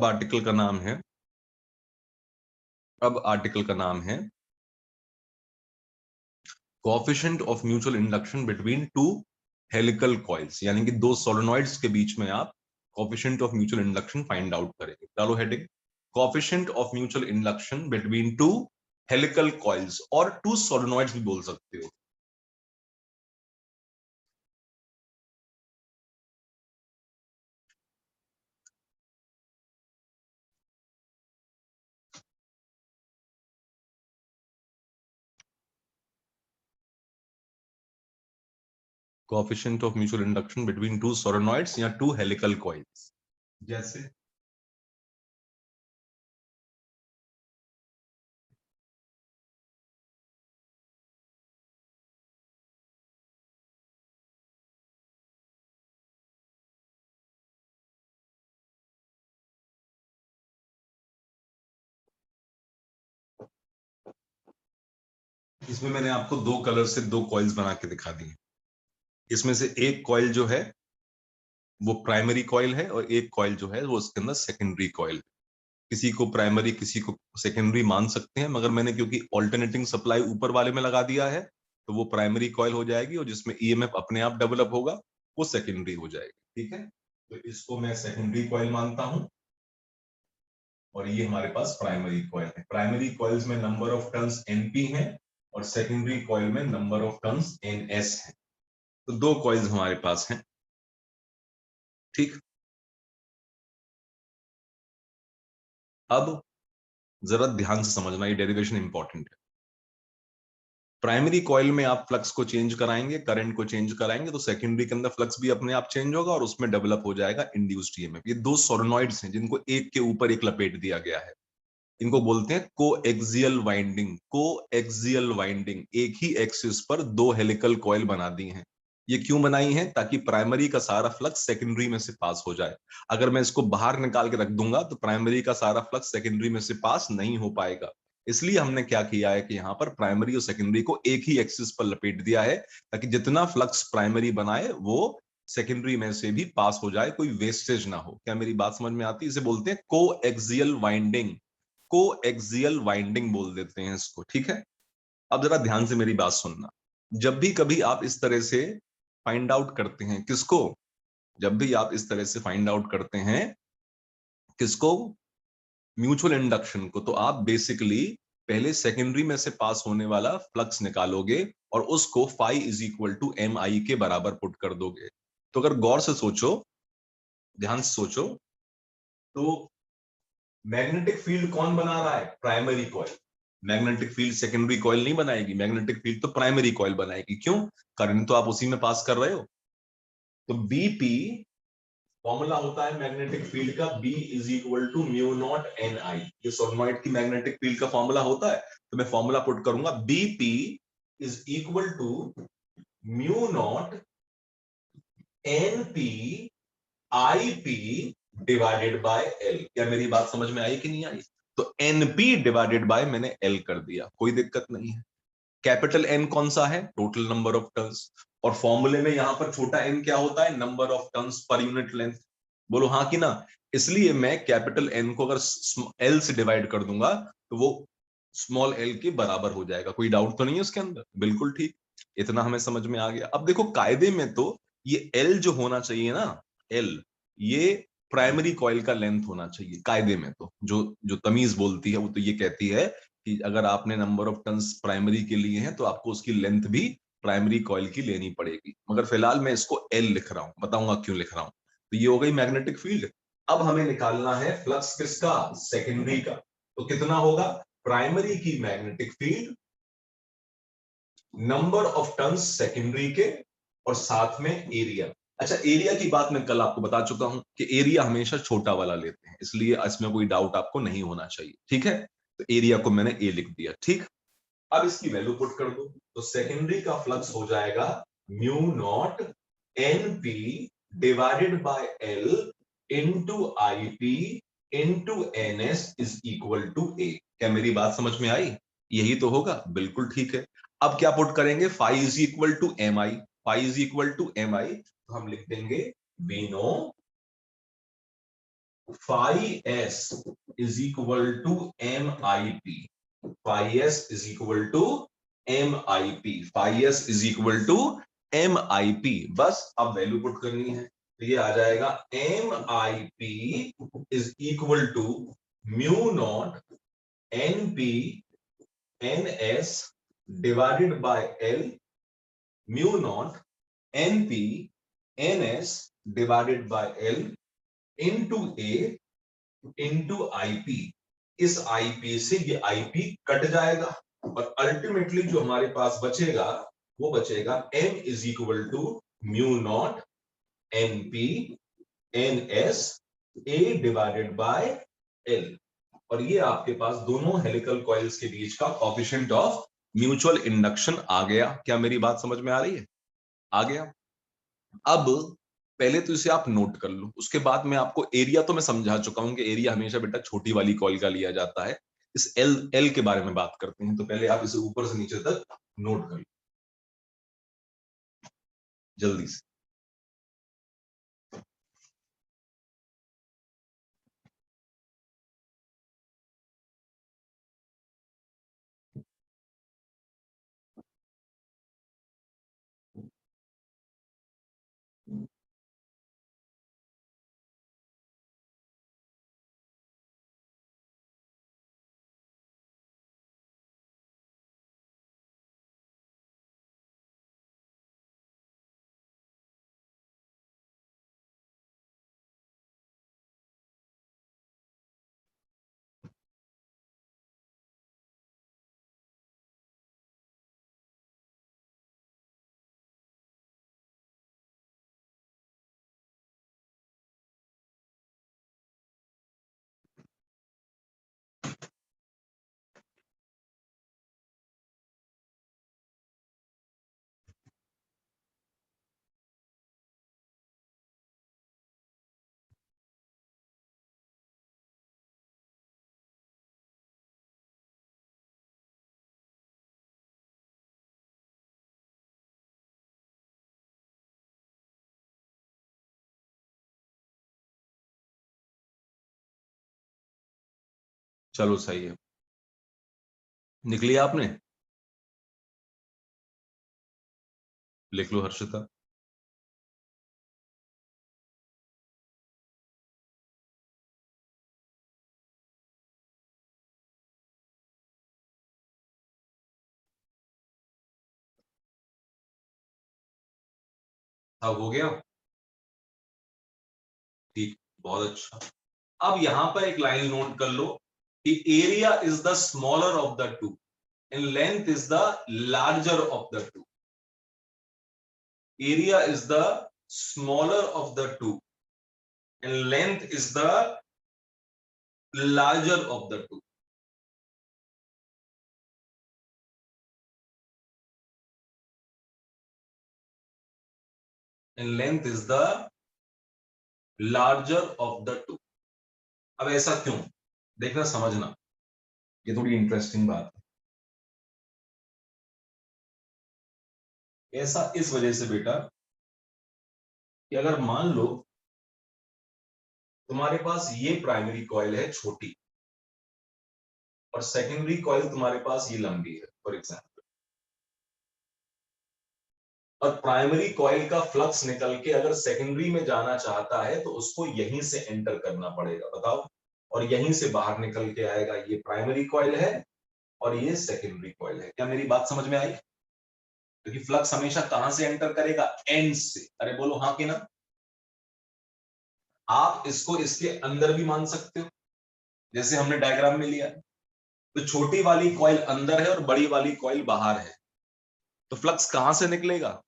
Article का नाम है coefficient of mutual induction between two helical coils, यानी कि दो सोलेनॉइड्स के बीच में आप coefficient of mutual induction find out करेंगे। डालो heading, coefficient of mutual induction between two helical coils, और टू सोलेनॉइड्स भी बोल सकते हो। Coefficient of mutual induction between two solenoids या टू हेलिकल कॉइल्स, जैसे इसमें मैंने आपको दो कलर से दो कॉइल्स बना के दिखा दी। इसमें से एक कॉइल जो है वो प्राइमरी कॉइल है और एक कॉइल जो है वो उसके अंदर सेकेंडरी कॉइल है। किसी को प्राइमरी किसी को सेकेंडरी मान सकते हैं, मगर मैंने क्योंकि ऑल्टरनेटिंग सप्लाई ऊपर वाले में लगा दिया है तो वो प्राइमरी कॉइल हो जाएगी, और जिसमें ईएमएफ अपने आप डेवलप होगा वो सेकेंडरी हो जाएगी। ठीक है, तो इसको मैं सेकेंडरी कॉइल मानता हूं और ये हमारे पास प्राइमरी कॉइल है। प्राइमरी कॉइल्स में नंबर ऑफ टर्न्स एनपी है और सेकेंडरी कॉइल में नंबर ऑफ टर्न्स एनएस है। तो दो कॉइल्स हमारे पास हैं। ठीक, अब जरा ध्यान से समझना, ये डेरिवेशन इंपॉर्टेंट है। प्राइमरी कॉइल में आप फ्लक्स को चेंज कराएंगे, करंट को चेंज कराएंगे, तो सेकेंडरी के अंदर फ्लक्स भी अपने आप चेंज होगा और उसमें डेवलप हो जाएगा इंड्यूस्ड ईएमएफ। ये दो सोलेनॉइड्स हैं जिनको एक के ऊपर एक लपेट दिया गया है। इनको बोलते हैं कोएक्सियल वाइंडिंग। कोएक्सियल वाइंडिंग, एक ही एक्सिस पर दो हेलिकल कॉइल बना दी हैं। ये क्यों बनाई है? ताकि प्राइमरी का सारा फ्लक्स सेकेंडरी में से पास हो जाए। अगर मैं इसको बाहर निकाल के रख दूंगा तो प्राइमरी का सारा फ्लक्स सेकेंडरी में से पास नहीं हो पाएगा। इसलिए हमने क्या किया है कि यहाँ पर प्राइमरी और सेकेंडरी को एक ही एक्सिस पर लपेट दिया है, ताकि जितना फ्लक्स प्राइमरी बनाए वो सेकेंडरी में से भी पास हो जाए, कोई वेस्टेज ना हो। क्या मेरी बात समझ में आती है? इसे बोलते हैं कोएक्सियल वाइंडिंग। कोएक्सियल वाइंडिंग बोल देते हैं इसको। ठीक है, अब जरा ध्यान से मेरी बात सुनना। जब भी कभी आप इस तरह से फाइंड आउट करते हैं, किसको? जब भी आप इस तरह से फाइंड आउट करते हैं, किसको? म्यूचुअल इंडक्शन को, तो आप बेसिकली पहले सेकेंडरी में से पास होने वाला फ्लक्स निकालोगे और उसको phi is equal to M I के बराबर पुट कर दोगे। तो अगर गौर से सोचो, ध्यान से सोचो, तो मैग्नेटिक फील्ड कौन बना रहा है? Primary coil. Magnetic field secondary coil नहीं बनाएगी, मैग्नेटिक फील्ड तो प्राइमरी कॉइल बनाएगी। क्यों? करंट तो आप उसी में पास कर रहे हो। तो बीपी फॉर्मूला होता है मैग्नेटिक फील्ड का, B is equal to mu naught N I. ये सोलेनॉइड की मैग्नेटिक फील्ड का फॉर्मूला होता है। तो मैं फॉर्मूला पुट करूंगा, BP is equal to mu naught N P I P divided by L. क्या मेरी बात समझ में आई कि नहीं आई? तो एनपी डिवाइडेड बाय मैंने एल कर दिया, कोई दिक्कत नहीं है। कैपिटल एन कौन सा है? Total number of turns. और फॉर्मूले में यहां पर छोटा एन क्या होता है? Number of turns per unit length. बोलो हाँ कि ना? इसलिए मैं कैपिटल एन को अगर एल से डिवाइड कर दूंगा तो वो स्मॉल एल के बराबर हो जाएगा। कोई डाउट तो नहीं है उसके अंदर? बिल्कुल ठीक, इतना हमें समझ में आ गया। अब देखो, कायदे में तो ये एल जो होना चाहिए ना, एल, ये प्राइमरी कॉइल का लेंथ होना चाहिए। कायदे में तो जो जो तमीज बोलती है वो तो ये कहती है कि अगर आपने नंबर ऑफ टर्न्स प्राइमरी के लिए हैं तो आपको उसकी लेंथ भी प्राइमरी कॉइल की लेनी पड़ेगी। मगर फिलहाल मैं इसको एल लिख रहा हूं, बताऊंगा क्यों लिख रहा हूं। तो ये हो गई मैग्नेटिक फील्ड। अब हमें निकालना है फ्लक्स किसका? सेकेंडरी का। तो कितना होगा? प्राइमरी की magnetic field, number of turns secondary के, और साथ में एरिया। अच्छा, एरिया की बात मैं कल आपको बता चुका हूं कि एरिया हमेशा छोटा वाला लेते हैं, इसलिए इसमें कोई डाउट आपको नहीं होना चाहिए। ठीक है, तो एरिया को मैंने ए लिख दिया। ठीक, अब इसकी वैल्यू पुट कर दो, तो सेकेंडरी का फ्लक्स हो जाएगा mu naught N P divided by L into I P into N S is equal to A. क्या मेरी बात समझ में आई? यही तो होगा, बिल्कुल ठीक है। अब क्या पुट करेंगे? Phi is equal to M I. Phi is equal to M I, तो हम लिख देंगे we know phi s is equal to MIP. Phi s is equal to MIP. Phi s is equal to MIP. बस अब value put करनी है, तो ये आ जाएगा MIP is equal to mu naught NP NS divided by L, mu naught NP NS divided by L into A into IP. इस IP से ये IP कट जाएगा और अल्टीमेटली जो हमारे पास बचेगा वो बचेगा M is equal to mu naught NP NS A divided by L। और ये आपके पास दोनों हेलिकल कॉइल्स के बीच का कोएफिशिएंट ऑफ म्यूचुअल इंडक्शन आ गया। क्या मेरी बात समझ में आ रही है? आ गया। अब पहले तो इसे आप नोट कर लो, उसके बाद मैं आपको एरिया तो मैं समझा चुका हूं कि एरिया हमेशा बेटा छोटी वाली कॉइल का लिया जाता है। इस एल के बारे में बात करते हैं, तो पहले आप इसे ऊपर से नीचे तक नोट कर लो जल्दी से। चलो सही है, निकली आपने? लिख लो हर्षिता। अब हो गया? ठीक, बहुत अच्छा। अब यहां पर एक लाइन नोट कर लो कि area is the smaller of the two and length is the larger of the two. Area is the smaller of the two and length is the larger of the two. And length is the larger of the two. अब ऐसा क्यों, देखना समझना, ये थोड़ी interesting बात है। ऐसा इस वजह से बेटा कि अगर मान लो तुम्हारे पास ये प्राइमरी कॉइल है छोटी और सेकेंडरी कॉइल तुम्हारे पास ये लंबी है फॉर एग्जाम्पल, और प्राइमरी कॉइल का फ्लक्स निकल के अगर सेकेंडरी में जाना चाहता है तो उसको यहीं से एंटर करना पड़ेगा, बताओ, और यहीं से बाहर निकल के आएगा। ये प्राइमरी कॉइल है और ये सेकेंडरी कॉइल है। क्या मेरी बात समझ में आई? क्योंकि फ्लक्स हमेशा कहां से एंटर करेगा? एंड से। अरे बोलो हाँ कि ना। आप इसको इसके अंदर भी मान सकते हो, जैसे हमने डायग्राम में लिया, तो छोटी वाली कॉइल अंदर है और बड़ी वाली कॉइल बाहर है, तो फ्लक्स कहां से निकलेगा?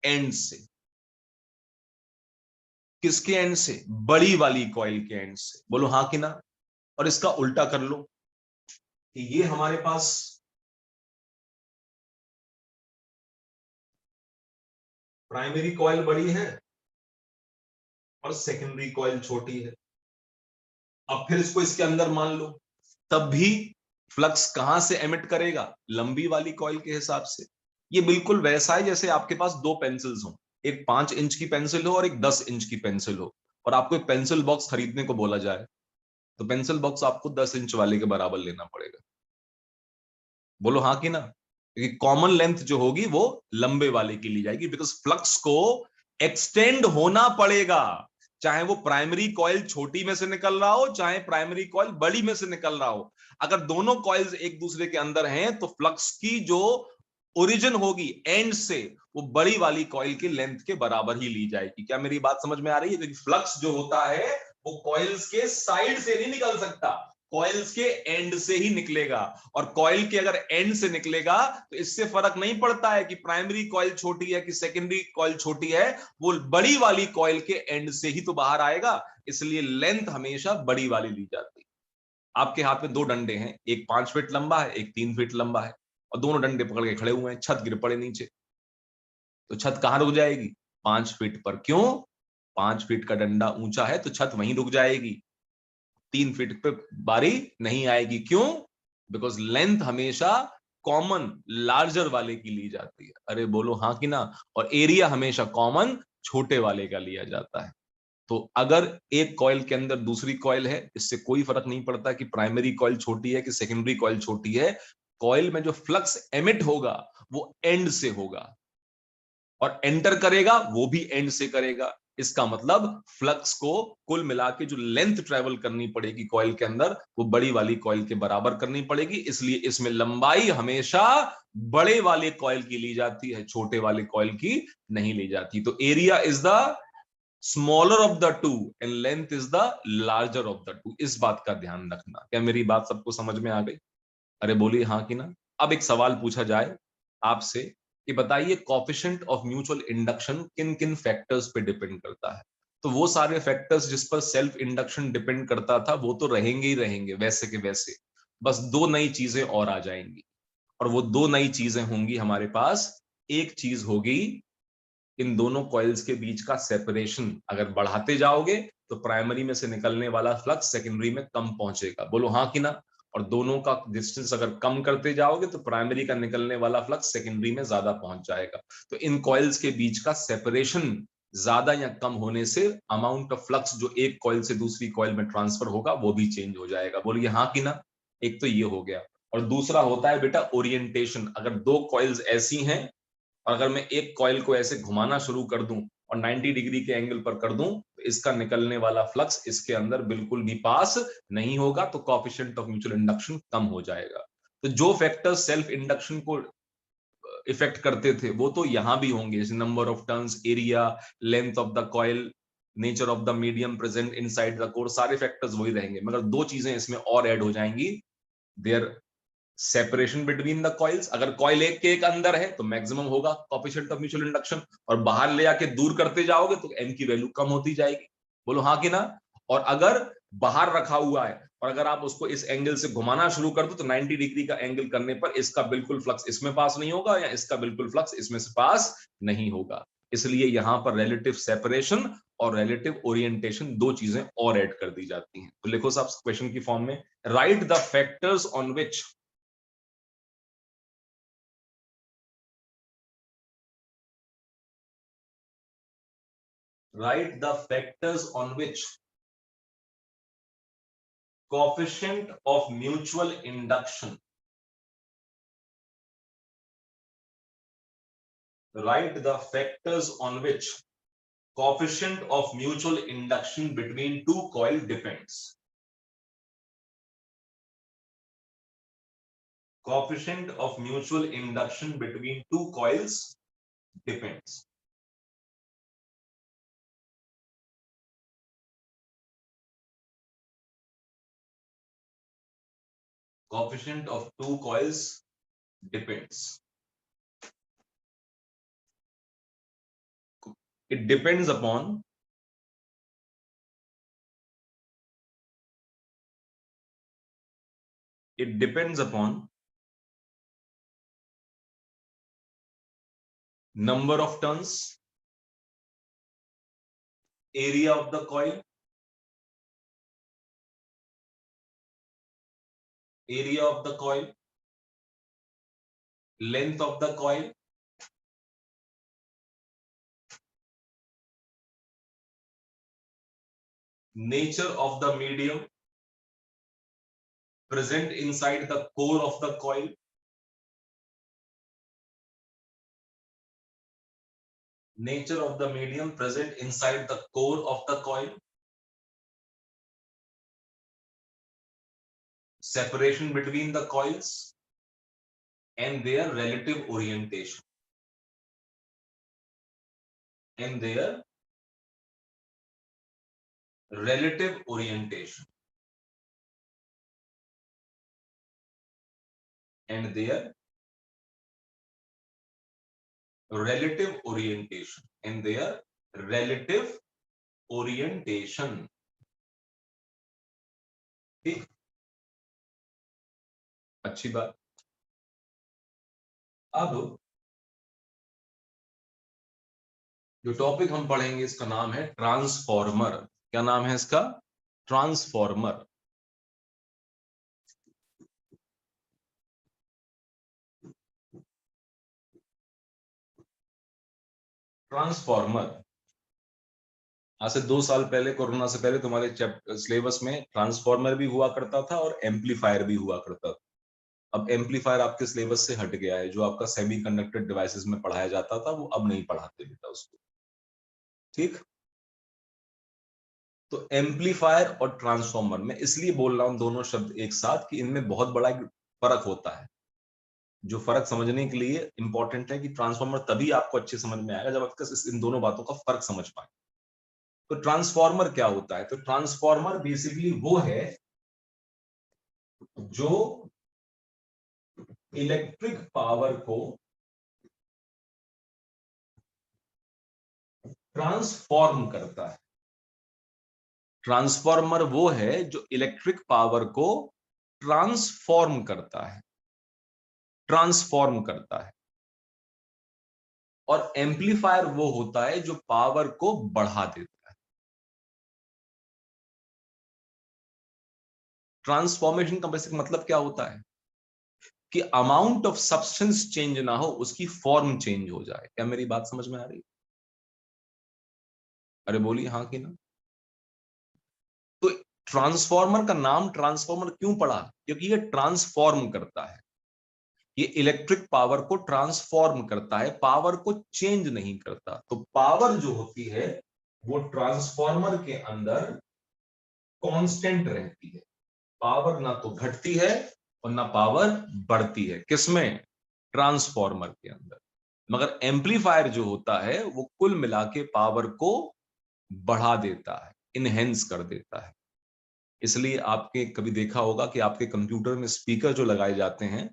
एंड से। किसके एंड से? बड़ी वाली कॉइल के एंड से। बोलो हाँ कि ना। और इसका उल्टा कर लो कि ये हमारे पास प्राइमरी कॉइल बड़ी है और सेकेंडरी कॉइल छोटी है। अब फिर इसको इसके अंदर मान लो, तब भी फ्लक्स कहां से एमिट करेगा? लंबी वाली कॉइल के हिसाब से। ये बिल्कुल वैसा है जैसे आपके पास दो पेंसिल्स हो, एक 5 इंच की पेंसिल हो और एक 10 इंच की पेंसिल हो। और आपको एक पेंसिल बॉक्स खरीदने को बोला जाए तो पेंसिल बॉक्स आपको 10 इंच वाले के बराबर लेना पड़ेगा। बोलो हाँ कि ना? क्योंकि कॉमन लेंथ जो होगी वो लंबे वाले की ली जाएगी, बिकॉज फ्लक्स को एक्सटेंड होना पड़ेगा, चाहे वो प्राइमरी कॉइल छोटी में से निकल रहा हो चाहे प्राइमरी कॉइल बड़ी में से निकल रहा हो। अगर दोनों कॉइल्स एक दूसरे के अंदर हैं तो फ्लक्स की जो ओरिजिन होगी एंड से, वो बड़ी वाली कॉइल की लेंथ के बराबर ही ली जाएगी। क्या मेरी बात समझ में आ रही है? क्योंकि फ्लक्स जो होता है वो कॉइल्स के साइड से नहीं निकल सकता, कॉइल्स के एंड से ही निकलेगा। और कॉइल के अगर एंड से निकलेगा तो इससे फर्क नहीं पड़ता है कि प्राइमरी कॉइल छोटी है कि सेकेंडरी कॉइल छोटी है, वो बड़ी वाली कॉइल के एंड से ही तो बाहर आएगा। इसलिए लेंथ हमेशा बड़ी वाली ली जाती है। आपके हाथ में दो डंडे हैं, एक 5 फीट लंबा है एक 3 फीट लंबा है, और दोनों डंडे पकड़ के खड़े हुए हैं, छत गिर पड़े नीचे, तो छत कहां रुक जाएगी? 5 फीट पर। क्यों? 5 फीट का डंडा ऊंचा है तो छत वहीं रुक जाएगी, 3 फीट पे बारी नहीं आएगी। क्यों? बिकॉज लेंथ हमेशा कॉमन लार्जर वाले की ली जाती है। अरे बोलो हाँ कि ना? और एरिया हमेशा कॉमन छोटे वाले का लिया जाता है। तो अगर एक कॉइल के अंदर दूसरी कॉइल है, इससे कोई फर्क नहीं पड़ता कि प्राइमरी कॉइल छोटी है कि सेकेंडरी कॉइल छोटी है, कॉइल में जो फ्लक्स एमिट होगा वो एंड से होगा, और एंटर करेगा वो भी एंड से करेगा। इसका मतलब फ्लक्स को कुल मिला के जो लेंथ ट्रेवल करनी पड़ेगी कॉइल के अंदर, वो बड़ी वाली कॉइल के बराबर करनी पड़ेगी। इसलिए इसमें लंबाई हमेशा बड़े वाले कॉइल की ली जाती है, छोटे वाले कॉइल की नहीं ली जाती। तो area is the smaller of the two and length is the larger of the two. इस बात का ध्यान रखना। क्या मेरी बात सबको समझ में आ गई? अरे बोलिए हाँ कि ना? अब एक सवाल पूछा जाए आपसे कि बताइए कॉफिशिएंट ऑफ म्यूचुअल इंडक्शन किन किन फैक्टर्स पे डिपेंड करता है? तो वो सारे फैक्टर्स जिस पर सेल्फ इंडक्शन डिपेंड करता था वो तो रहेंगे ही रहेंगे वैसे के वैसे, बस दो नई चीजें और आ जाएंगी। और वो दो नई चीजें होंगी हमारे पास। एक चीज होगी इन दोनों कॉइल्स के बीच का सेपरेशन, अगर बढ़ाते जाओगे तो प्राइमरी में से निकलने वाला फ्लक्स सेकेंडरी में कम पहुंचेगा। बोलो हाँ कि ना? और दोनों का डिस्टेंस अगर कम करते जाओगे तो प्राइमरी का निकलने वाला फ्लक्स सेकेंडरी में ज्यादा पहुंच जाएगा। तो इन कॉइल्स के बीच का सेपरेशन ज्यादा या कम होने से अमाउंट ऑफ फ्लक्स जो एक कॉइल से दूसरी कॉइल में ट्रांसफर होगा वो भी चेंज हो जाएगा। बोलिए हाँ कि ना? एक तो ये हो गया। और दूसरा होता है बेटा ओरिएंटेशन। अगर दो कॉइल्स ऐसी हैं और अगर मैं एक कॉइल को ऐसे घुमाना शुरू कर दूं और 90 डिग्री के एंगल पर कर दूं तो इसका निकलने वाला फ्लक्स इसके अंदर बिल्कुल भी पास नहीं होगा, तो कोएफिशिएंट ऑफ म्यूचुअल इंडक्शन कम हो जाएगा। तो जो फैक्टर्स सेल्फ इंडक्शन को इफेक्ट करते थे वो तो यहां भी होंगे, जैसे number of turns, area, length of the coil, nature of the medium present inside the core, सारे फैक्टर्स वही रहेंगे, मगर दो चीजें इसमें और ऐड हो जाएंगी। Their separation between the coils. अगर कॉइल एक के एक अंदर है तो मैक्सिमम होगा कोएफिशिएंट ऑफ म्यूचुअल इंडक्शन, और बाहर ले आके दूर करते जाओगे तो एम की वैल्यू कम होती जाएगी। बोलो हाँ कि ना? और अगर बाहर रखा हुआ है और अगर आप उसको इस एंगल से घुमाना शुरू कर दो तो 90 डिग्री का एंगल करने पर इसका बिल्कुल फ्लक्स इसमें पास नहीं होगा या इसका बिल्कुल फ्लक्स इसमें से पास नहीं होगा। इसलिए यहां पर रिलेटिव सेपरेशन और रिलेटिव ओरिएंटेशन दो चीजें और ऐड कर दी जाती हैं। तो लिखो साहब क्वेश्चन की फॉर्म में, right the factors on which write the factors on which coefficient of mutual induction, write the factors on which coefficient of mutual induction between two coil depends. Coefficient of mutual induction between two coils depends. Coefficient of two coils depends. It depends upon it depends upon number of turns, area of the coil, area of the coil, length of the coil, nature of the medium present inside the core of the coil, nature of the medium present inside the core of the coil, separation between the coils and their relative orientation, and their relative orientation, and their relative orientation, and their relative orientation. ठीक, अच्छी बात। अब जो topic हम पढ़ेंगे इसका नाम है ट्रांसफॉर्मर। क्या नाम है इसका? ट्रांसफॉर्मर। ट्रांसफॉर्मर आज से 2 साल पहले, कोरोना से पहले, तुम्हारे सिलेबस में ट्रांसफॉर्मर भी हुआ करता था और एम्पलीफायर भी हुआ करता था। अब एम्पलीफायर आपके सिलेबस से हट गया है। जो आपका सेमीकंडक्टर डिवाइसेस में पढ़ाया जाता था वो अब नहीं पढ़ाते बेटा उसको। ठीक, तो एम्पलीफायर और ट्रांसफॉर्मर में इसलिए बोल रहा हूं दोनों शब्द एक साथ कि इनमें बहुत बड़ा फर्क होता है। जो फर्क समझने के लिए इंपॉर्टेंट है कि ट्रांसफॉर्मर तभी आपको अच्छे समझ में आएगा जब आप इन दोनों बातों का फर्क समझ पाए। तो ट्रांसफॉर्मर क्या होता है? तो ट्रांसफॉर्मर बेसिकली वो है जो इलेक्ट्रिक पावर को ट्रांसफॉर्म करता है। ट्रांसफॉर्मर वो है जो इलेक्ट्रिक पावर को ट्रांसफॉर्म करता है, ट्रांसफॉर्म करता है। और एम्पलीफायर वो होता है जो पावर को बढ़ा देता है। ट्रांसफॉर्मेशन का बेसिक मतलब क्या होता है कि अमाउंट ऑफ सब्सटेंस चेंज ना हो, उसकी फॉर्म चेंज हो जाए। क्या मेरी बात समझ में आ रही? अरे बोलिए हाँ कि ना। तो ट्रांसफॉर्मर का नाम ट्रांसफॉर्मर क्यों पड़ा? क्योंकि ये ट्रांसफॉर्म करता है। ये इलेक्ट्रिक पावर को ट्रांसफॉर्म करता है, पावर को चेंज नहीं करता। तो पावर जो होती है वो ट्रांसफॉर्मर के अंदर कांस्टेंट रहती है। पावर ना तो घटती है और ना पावर बढ़ती है। किसमें? ट्रांसफॉर्मर के अंदर। मगर एम्पलीफायर जो होता है वो कुल मिला के पावर को बढ़ा देता है, इनहेंस कर देता है। इसलिए आपके कभी देखा होगा कि आपके कंप्यूटर में स्पीकर जो लगाए जाते हैं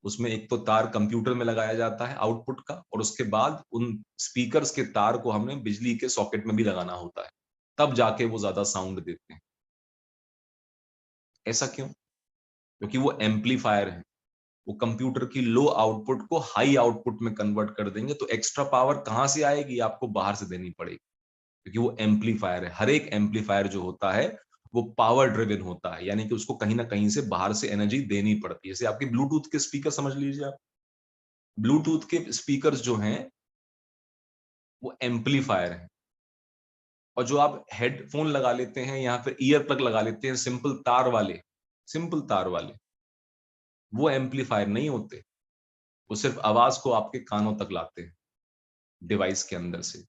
उसमें एक तो तार कंप्यूटर में लगाया जाता है आउटपुट का, और उसके बाद उन स्पीकर्स के तार को हमने बिजली के सॉकेट में भी लगाना होता है, तब जाके वो ज्यादा साउंड देते हैं। ऐसा क्यों? क्योंकि वो एम्पलीफायर है। वो कंप्यूटर की लो आउटपुट को हाई आउटपुट में कन्वर्ट कर देंगे। तो एक्स्ट्रा पावर कहां से आएगी? आपको बाहर से देनी पड़ेगी, क्योंकि वो एम्पलीफायर है। हर एक एम्पलीफायर जो होता है वो पावर ड्रिवन होता है, यानी कि उसको कहीं ना कहीं से बाहर से एनर्जी देनी पड़ती है। जैसे आपकी ब्लूटूथ के स्पीकर समझ लीजिए आप। ब्लूटूथ के स्पीकर जो हैं वो एम्पलीफायर है। और जो आप हेडफोन लगा लेते हैं या फिर ईयर प्लग लगा लेते हैं सिंपल तार वाले, सिंपल तार वाले, वो एम्पलीफायर नहीं होते। वो सिर्फ आवाज को आपके कानों तक लाते हैं डिवाइस के अंदर से।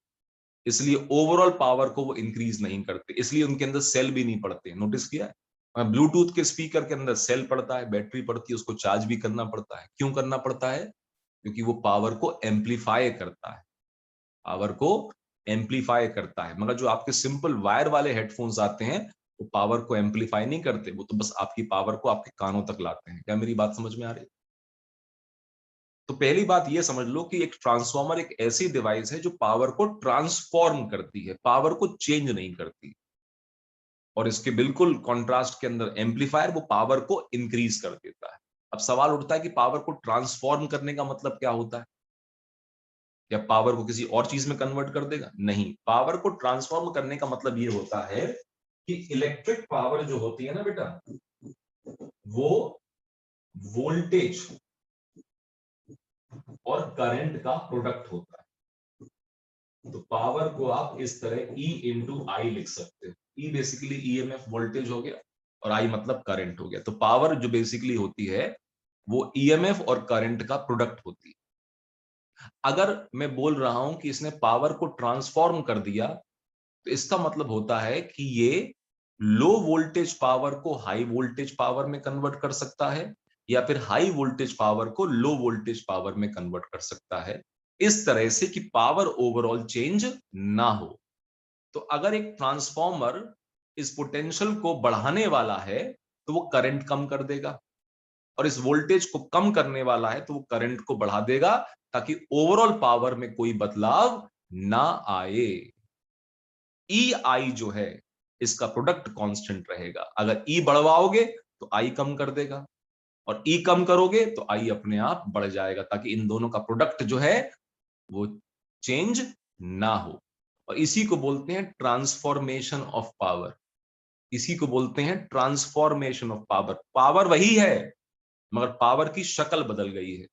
इसलिए ओवरऑल पावर को वो इंक्रीज नहीं करते, इसलिए उनके अंदर सेल भी नहीं पड़ते। नोटिस किया है? ब्लूटूथ के स्पीकर के अंदर सेल पड़ता है, बैटरी पड़ती है, उसको चार्ज भी करना पड़ता है। क्यों करना पड़ता है? क्योंकि वो पावर को एम्पलीफाई करता है, पावर को एम्पलीफाई करता है। मगर जो आपके सिंपल वायर वाले हेडफोन्स आते हैं वो पावर को एम्पलीफाई नहीं करते, वो तो बस आपकी पावर को आपके कानों तक लाते हैं। क्या मेरी बात समझ में आ रही है? तो पहली बात ये समझ लो कि एक ट्रांसफॉर्मर एक ऐसी डिवाइस है जो पावर को ट्रांसफॉर्म करती है, पावर को चेंज नहीं करती। और इसके बिल्कुल कॉन्ट्रास्ट के अंदर एम्पलीफायर वो पावर को इंक्रीज कर देता है। अब सवाल उठता है कि पावर को ट्रांसफॉर्म करने का मतलब क्या होता है? क्या पावर को किसी और चीज में कन्वर्ट कर देगा? नहीं, पावर को ट्रांसफॉर्म करने का मतलब ये होता है कि इलेक्ट्रिक पावर जो होती है ना बेटा, वो वोल्टेज और करंट का प्रोडक्ट होता है। तो पावर को आप इस तरह E इंटू आई लिख सकते हो। ई बेसिकली ईएमएफ वोल्टेज हो गया और आई मतलब करंट हो गया। तो पावर जो बेसिकली होती है वो ईएमएफ और करंट का प्रोडक्ट होती है। अगर मैं बोल रहा हूं कि इसने पावर को ट्रांसफॉर्म कर दिया, तो इसका मतलब होता है कि ये लो वोल्टेज पावर को हाई वोल्टेज पावर में कन्वर्ट कर सकता है, या फिर हाई वोल्टेज पावर को लो वोल्टेज पावर में कन्वर्ट कर सकता है, इस तरह से कि पावर ओवरऑल चेंज ना हो। तो अगर एक ट्रांसफॉर्मर इस पोटेंशियल को बढ़ाने वाला है तो वो करंट कम कर देगा, और इस वोल्टेज को कम करने वाला है तो वो करंट को बढ़ा देगा, ताकि ओवरऑल पावर में कोई बदलाव ना आए। ई आई जो है इसका प्रोडक्ट कांस्टेंट रहेगा। अगर ई बढ़वाओगे तो आई कम कर देगा, और ई कम करोगे तो आई अपने आप बढ़ जाएगा, ताकि इन दोनों का प्रोडक्ट जो है वो चेंज ना हो। और इसी को बोलते हैं ट्रांसफॉर्मेशन ऑफ पावर। इसी को बोलते हैं ट्रांसफॉर्मेशन ऑफ पावर। पावर वही है, मगर पावर की शक्ल बदल गई है।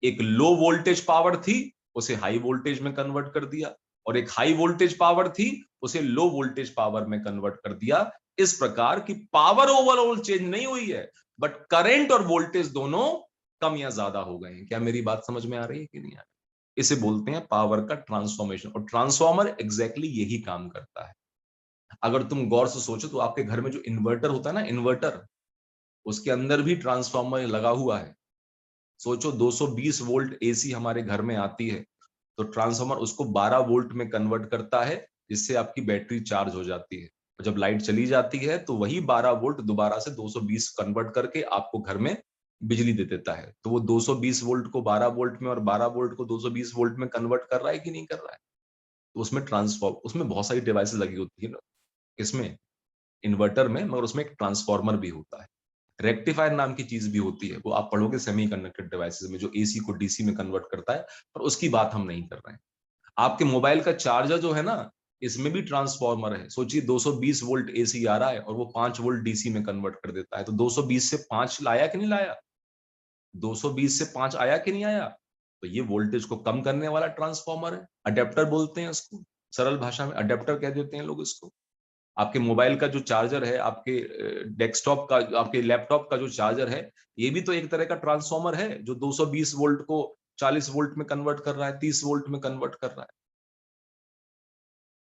एक लो वोल्टेज पावर थी, उसे हाई वोल्टेज में कन्वर्ट कर दिया, और एक हाई वोल्टेज पावर थी, उसे लो वोल्टेज पावर में कन्वर्ट कर दिया। इस प्रकार की पावर ओवरऑल चेंज नहीं हुई है, बट करंट और वोल्टेज दोनों कम या ज्यादा हो गए हैं। क्या मेरी बात समझ में आ रही है कि नहीं आ रही? इसे बोलते हैं पावर का ट्रांसफॉर्मेशन, और ट्रांसफॉर्मर एग्जैक्टली यही काम करता है। अगर तुम गौर से सोचो तो आपके घर में जो इन्वर्टर होता है ना, इन्वर्टर, उसके अंदर भी ट्रांसफॉर्मर लगा हुआ है। सोचो 220 वोल्ट एसी हमारे घर में आती है, तो ट्रांसफार्मर उसको 12 वोल्ट में कन्वर्ट करता है, जिससे आपकी बैटरी चार्ज हो जाती है। और जब लाइट चली जाती है तो वही 12 वोल्ट दोबारा से 220 कन्वर्ट करके आपको घर में बिजली दे देता है। तो वो 220 वोल्ट को 12 वोल्ट में और 12 वोल्ट को 220 वोल्ट में कन्वर्ट कर रहा है कि नहीं कर रहा है? तो उसमें ट्रांसफॉर्म, उसमें बहुत सारी डिवाइसेस लगी होती है ना, इसमें इन्वर्टर में, मगर उसमें एक ट्रांसफॉर्मर भी होता है। रेक्टिफायर नाम की चीज भी होती है, वो आप पढ़ोगे सेमीकंडक्टर डिवाइसेस में, जो एसी को डीसी में कन्वर्ट करता है, पर उसकी बात हम नहीं कर रहे हैं। आपके मोबाइल का चार्जर जो है ना, इसमें भी ट्रांसफॉर्मर है। सोचिए 220 वोल्ट एसी आ रहा है और वो 5 वोल्ट डीसी में कन्वर्ट कर देता है, तो 220 से 5 लाया कि नहीं लाया? 220 से 5 आया कि नहीं आया? तो ये वोल्टेज को कम करने वाला ट्रांसफॉर्मर है। अडेप्टर बोलते हैं इसको, सरल भाषा में अडेप्टर कह देते हैं लोग इसको। आपके मोबाइल का जो चार्जर है, आपके डेस्कटॉप का, आपके लैपटॉप का जो चार्जर है, ये भी तो एक तरह का ट्रांसफॉर्मर है, जो 220 वोल्ट को 40 वोल्ट में कन्वर्ट कर रहा है, 30 वोल्ट में कन्वर्ट कर रहा है।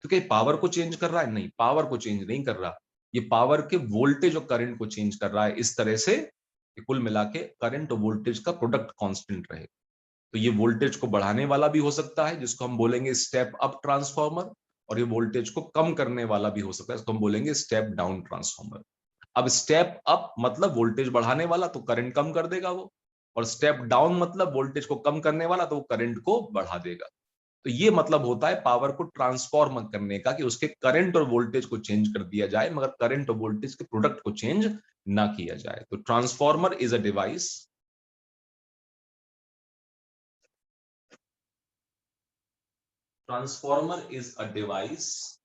तो क्या पावर को चेंज कर रहा है? नहीं, पावर को चेंज नहीं कर रहा। ये पावर के वोल्टेज और करंट को चेंज कर रहा है, इस तरह से कि कुल मिला के करंट और वोल्टेज का प्रोडक्ट कांस्टेंट रहे। तो ये वोल्टेज को बढ़ाने वाला भी हो सकता है, जिसको हम बोलेंगे स्टेप अप ट्रांसफॉर्मर, और ये वोल्टेज को कम करने वाला भी हो सकता है, इसको हम बोलेंगे स्टेप डाउन ट्रांसफॉर्मर। अब स्टेप अप मतलब वोल्टेज बढ़ाने वाला, तो करंट कम कर देगा वो, और स्टेप डाउन मतलब वोल्टेज को कम करने वाला, तो वो करंट को बढ़ा देगा। तो ये मतलब होता है पावर को ट्रांसफॉर्म करने का, कि उसके करंट और वोल्टेज को चेंज कर दिया जाए, मगर करंट और वोल्टेज के प्रोडक्ट को चेंज ना किया जाए। तो transformer is a device transformer is a device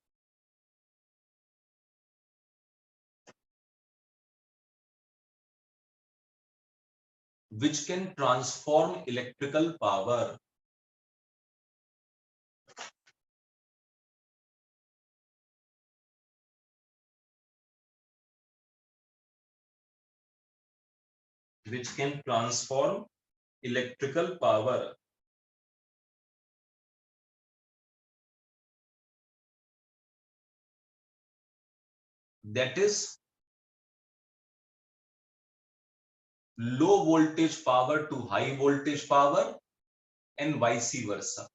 which can transform electrical power which can transform electrical power that is low voltage power to high voltage power and vice versa।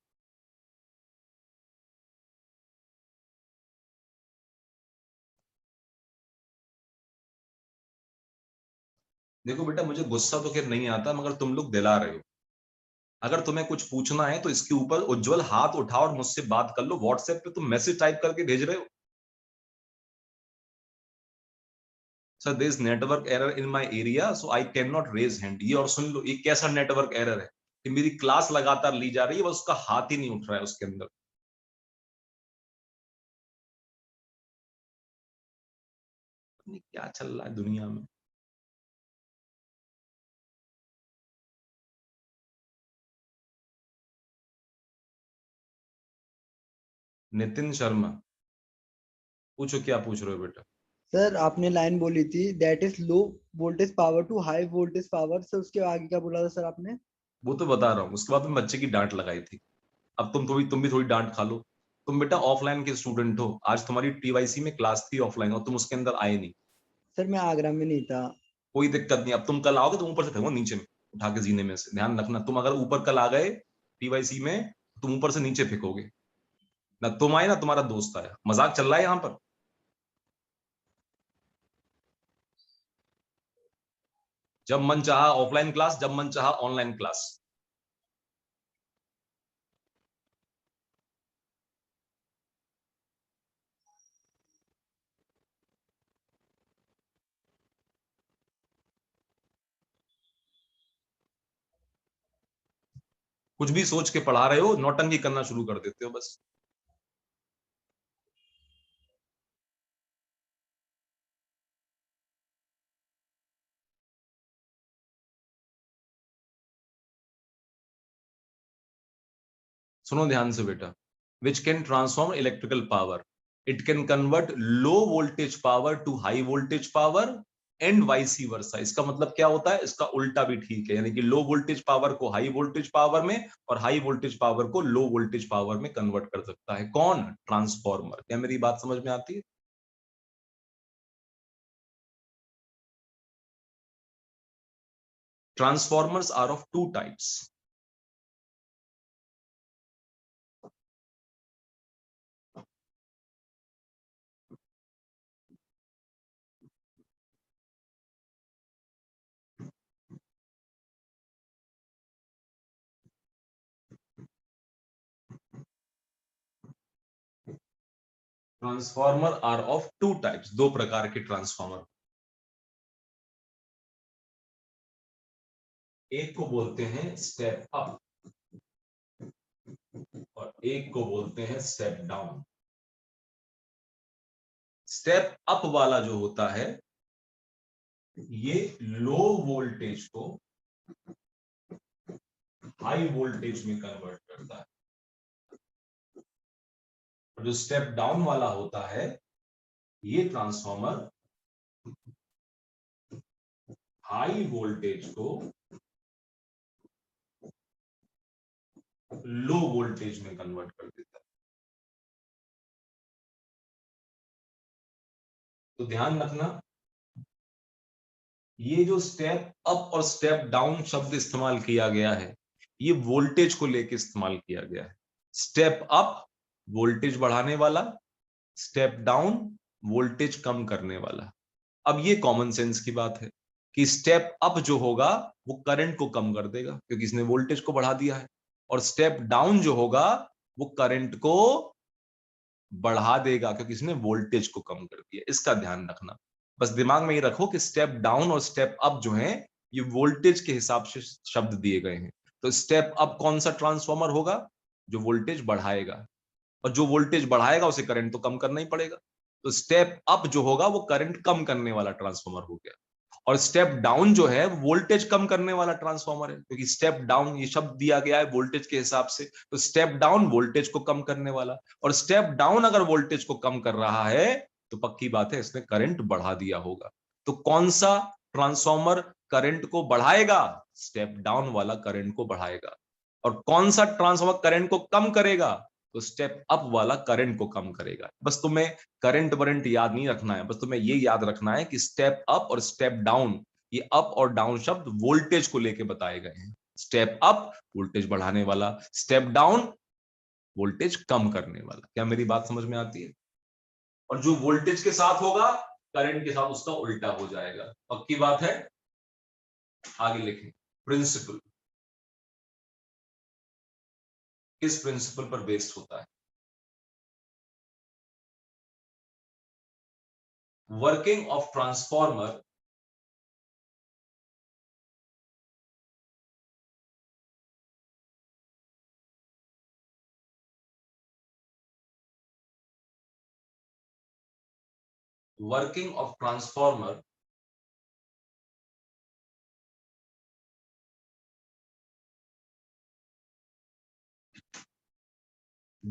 देखो बेटा, मुझे गुस्सा तो खैर नहीं आता, मगर तुम लोग दिला रहे हो। अगर तुम्हें कुछ पूछना है तो इसके ऊपर उज्जवल हाथ उठाओ और मुझसे बात कर लो। व्हाट्सएप पे तुम मैसेज टाइप करके भेज रहे हो, sir there is network error in my area so I can not raise hand. ये और सुन लो, ये कैसा नेटवर्क एरर है कि मेरी क्लास लगातार ली जा रही है, बस उसका हाथ ही नहीं उठ रहा है उसके अंदर। क्या चल रहा है दुनिया में। नितिन शर्मा? पूछो क्या पूछ रहे हो बेटा। सर आपने लाइन बोली थी that is low voltage power to high voltage power, sir उसके आगे क्या बोला था सर आपने? वो तो बता रहा हूँ, उसके बाद में बच्चे की डांट लगाई थी। अब तुम भी थोड़ी डांट खा लो। तुम बेटा ऑफलाइन के स्टूडेंट हो, आज तुम्हारी टीवाईसी में क्लास थी ऑफलाइन और तुम उसके अंदर आए नहीं। सर मैं आगरा में नहीं था। कोई दिक्कत नहीं, अब तुम कल आओगे तो ऊपर से फेंको नीचे में, उठा के जीने में से। ध्यान रखना, तुम अगर ऊपर कल आ गए टीवाईसी में, तुम ऊपर से नीचे फेंकोगे। ना तुम आए ना तुम्हारा दोस्त आया, मजाक चल रहा है यहाँ पर। जब मन चाहा ऑफलाइन क्लास, जब मन चाहा ऑनलाइन क्लास। कुछ भी सोच के पढ़ा रहे हो, नौटंकी करना शुरू कर देते हो बस। सुनो ध्यान से बेटा। Which can transform electrical power, it can convert low voltage power to high voltage power and vice versa. इसका मतलब क्या होता है, इसका उल्टा भी ठीक है, यानी कि लो वोल्टेज पावर को हाई वोल्टेज पावर में और हाई वोल्टेज पावर को लो वोल्टेज पावर में कन्वर्ट कर सकता है। कौन? ट्रांसफॉर्मर। क्या मेरी बात समझ में आती है? Transformers are of two types. Transformer are of two types, दो प्रकार के ट्रांसफॉर्मर। एक को बोलते हैं स्टेप अप और एक को बोलते हैं स्टेप डाउन। स्टेप अप वाला जो होता है ये लो वोल्टेज को हाई वोल्टेज में कन्वर्ट करता है, और जो स्टेप डाउन वाला होता है ये ट्रांसफॉर्मर हाई वोल्टेज को लो वोल्टेज में कन्वर्ट कर देता है। तो ध्यान रखना, ये जो स्टेप अप और स्टेप डाउन शब्द इस्तेमाल किया गया है, ये वोल्टेज को लेकर इस्तेमाल किया गया है। स्टेप अप वोल्टेज बढ़ाने वाला, स्टेप डाउन वोल्टेज कम करने वाला। अब ये कॉमन सेंस की बात है कि स्टेप अप जो होगा वो करंट को कम कर देगा क्योंकि इसने वोल्टेज को बढ़ा दिया है, और स्टेप डाउन जो होगा वो करंट को बढ़ा देगा क्योंकि इसने वोल्टेज को कम कर दिया। इसका ध्यान रखना, बस दिमाग में ये रखो कि स्टेप डाउन और स्टेप अप जो है ये वोल्टेज के हिसाब से शब्द दिए गए हैं। तो स्टेप अप कौन सा ट्रांसफॉर्मर होगा? जो वोल्टेज बढ़ाएगा, और जो वोल्टेज बढ़ाएगा उसे करंट तो कम करना ही पड़ेगा। तो स्टेप अप जो होगा वो करंट कम करने वाला ट्रांसफॉर्मर हो गया, और स्टेप डाउन जो है वोल्टेज कम करने वाला ट्रांसफॉर्मर है, क्योंकि स्टेप डाउन ये शब्द दिया गया है वोल्टेज के हिसाब से। तो स्टेप डाउन वोल्टेज को कम करने वाला, और स्टेप डाउन अगर वोल्टेज को कम कर रहा है तो पक्की बात है इसने करंट बढ़ा दिया होगा। तो कौन सा ट्रांसफॉर्मर करंट को बढ़ाएगा? स्टेप डाउन वाला करंट को बढ़ाएगा। और कौन सा ट्रांसफॉर्मर करंट को कम करेगा? तो स्टेप अप वाला करंट को कम करेगा। बस तुम्हें करंट वरंट याद नहीं रखना है, बस तुम्हें ये याद रखना है कि स्टेप अप और स्टेप डाउन, ये अप और डाउन शब्द वोल्टेज को लेके बताए गए हैं। स्टेप अप वोल्टेज बढ़ाने वाला, स्टेप डाउन वोल्टेज कम करने वाला। क्या मेरी बात समझ में आती है? और जो वोल्टेज के साथ होगा करंट के साथ उसका उल्टा हो जाएगा। पक्की बात है? आगे लिखें। प्रिंसिपल, किस प्रिंसिपल पर बेस्ड होता है? Working of transformer working of transformer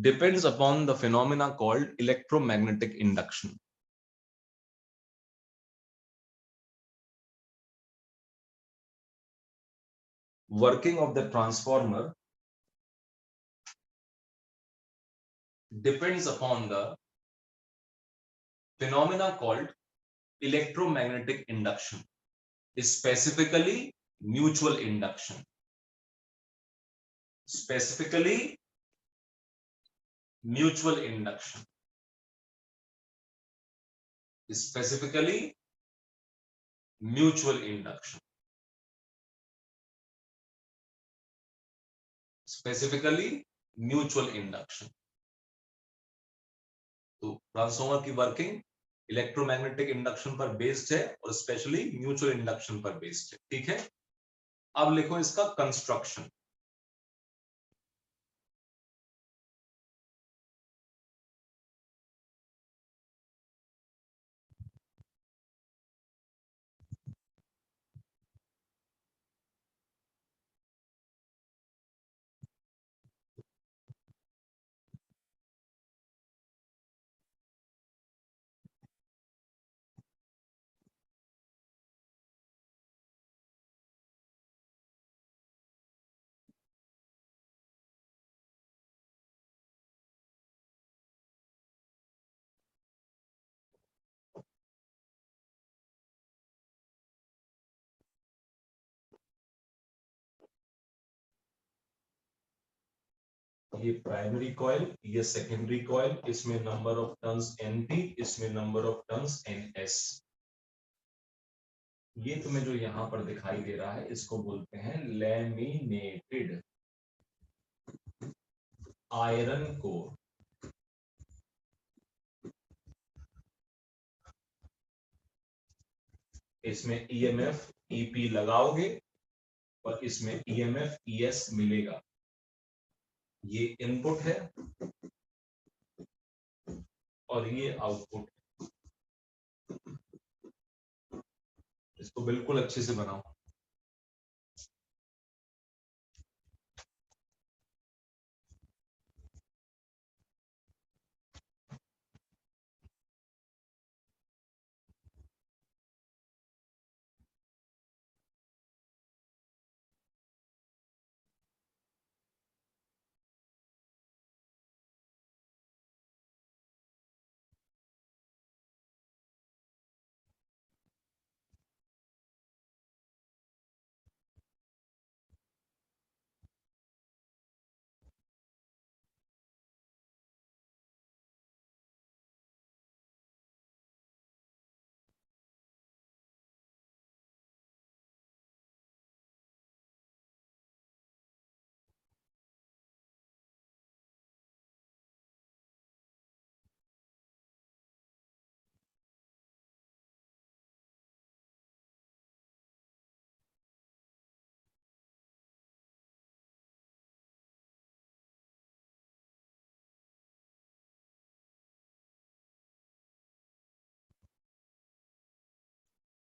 depends upon the phenomena called electromagnetic induction. Working of the transformer depends upon the phenomena called electromagnetic induction, specifically mutual induction. Specifically mutual induction. Specifically mutual induction. Specifically mutual induction. तो transformer की working electromagnetic induction पर based है और specially mutual induction पर based है, ठीक है। अब लिखो इसका कंस्ट्रक्शन। ये प्राइमरी कॉइल, ये सेकेंडरी कॉइल, इसमें नंबर ऑफ टर्न्स Np, इसमें नंबर ऑफ टर्न्स Ns। ये तुम्हें जो यहां पर दिखाई दे रहा है इसको बोलते हैं लैमिनेटेड आयरन कोर। इसमें EMF EP लगाओगे और इसमें EMF ES मिलेगा। ये इनपुट है और ये आउटपुट है। इसको बिल्कुल अच्छे से बनाओ।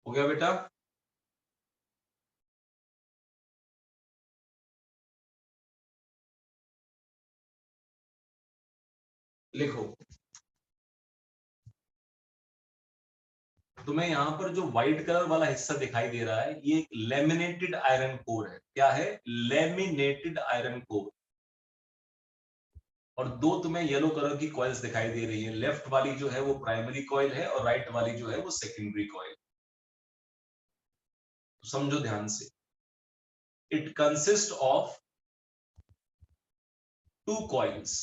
हो गया बेटा? लिखो। तुम्हें यहाँ पर जो व्हाइट कलर वाला हिस्सा दिखाई दे रहा है ये एक लेमिनेटेड आयरन कोर है। क्या है? Laminated iron core. और दो तुम्हें येलो कलर की कॉइल्स दिखाई दे रही है। लेफ्ट वाली जो है वो प्राइमरी कॉइल है और राइट वाली जो है वो सेकेंडरी कॉइल। तो समझो ध्यान से। It consist of two coils.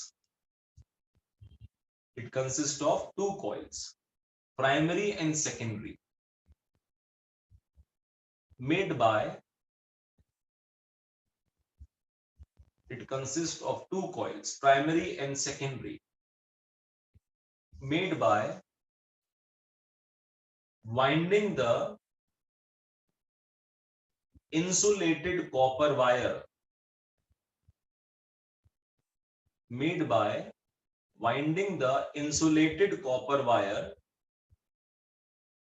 It consist of two coils, primary and secondary, made by, it consists of two coils, primary and secondary, made by winding the insulated copper wire, made by winding the insulated copper wire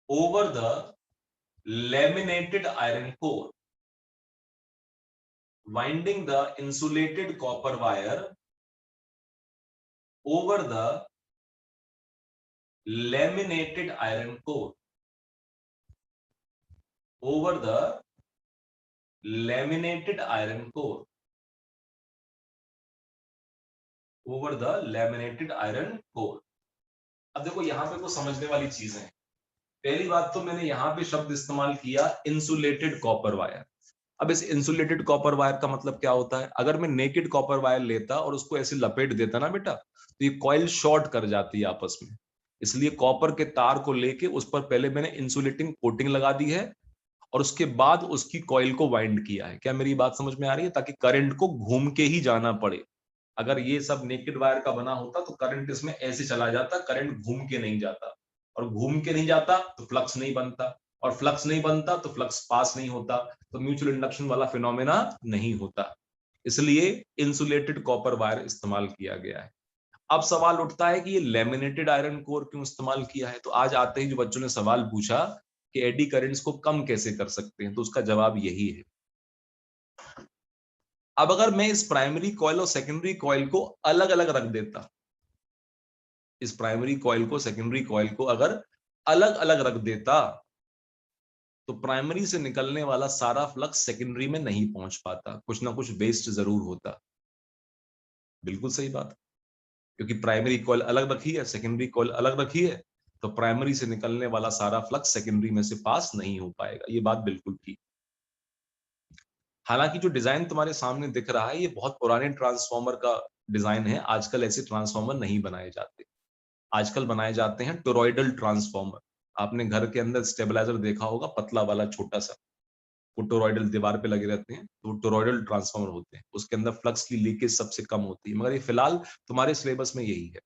over the laminated iron core. Winding the insulated copper wire over the laminated iron core, over the laminated iron core, over the laminated iron core। अब देखो यहां पे कुछ समझने वाली चीजें हैं। पहली बात तो मैंने यहां पे शब्द इस्तेमाल किया इंसुलेटेड कॉपर वायर। अब इस इंसुलेटेड कॉपर वायर का मतलब क्या होता है? अगर मैं नेकेड कॉपर वायर लेता और उसको ऐसे लपेट देता ना बेटा, तो ये कॉइल शॉर्ट कर जाती है आपस में। इसलिए कॉपर के तार को लेके उस पर पहले मैंने इंसुलेटिंग कोटिंग लगा दी है और उसके बाद उसकी कॉइल को वाइंड किया है। क्या मेरी बात समझ में आ रही है? ताकि करंट को घूम के ही जाना पड़े। अगर ये सब नेकेड वायर का बना होता तो करंट इसमें ऐसे चला जाता, करंट घूम के नहीं जाता, और घूम के नहीं जाता तो फ्लक्स नहीं बनता, और फ्लक्स नहीं बनता तो फ्लक्स पास नहीं होता, तो म्यूचुअल इंडक्शन वाला फिनोमेना नहीं होता। इसलिए इंसुलेटेड कॉपर वायर इस्तेमाल किया गया है। अब सवाल उठता है कि ये लेमिनेटेड आयरन कोर क्यों इस्तेमाल किया है? तो आज आते ही जो बच्चों ने सवाल पूछा कि एडी करंट्स को कम कैसे कर सकते हैं, तो उसका जवाब यही है। अब अगर मैं इस प्राइमरी कॉइल और सेकेंडरी कॉइल को अलग अलग रख देता, इस प्राइमरी कॉइल को सेकेंडरी कॉइल को अगर अलग अलग रख देता, तो प्राइमरी से निकलने वाला सारा फ्लक्स सेकेंडरी में नहीं पहुंच पाता, कुछ ना कुछ वेस्ट जरूर होता। बिल्कुल सही बात, क्योंकि प्राइमरी कॉइल अलग रखी है, सेकेंडरी कॉइल अलग रखी है, तो प्राइमरी से निकलने वाला सारा फ्लक्स सेकेंडरी में से पास नहीं हो पाएगा। ये बात बिल्कुल ठीक। हालांकि जो डिजाइन तुम्हारे सामने दिख रहा है ये बहुत पुराने ट्रांसफॉर्मर का डिजाइन है। आजकल ऐसे ट्रांसफॉर्मर नहीं बनाए जाते, आजकल बनाए जाते हैं टोरॉइडल ट्रांसफॉर्मर। आपने घर के अंदर स्टेबलाइजर देखा होगा, पतला वाला छोटा सा, वो टोरॉइडल दीवार पे लगे रहते हैं, तो टोरॉइडल ट्रांसफॉर्मर होते हैं, उसके अंदर फ्लक्स की लीकेज सबसे कम होती है। मगर ये फिलहाल तुम्हारे सिलेबस में यही है।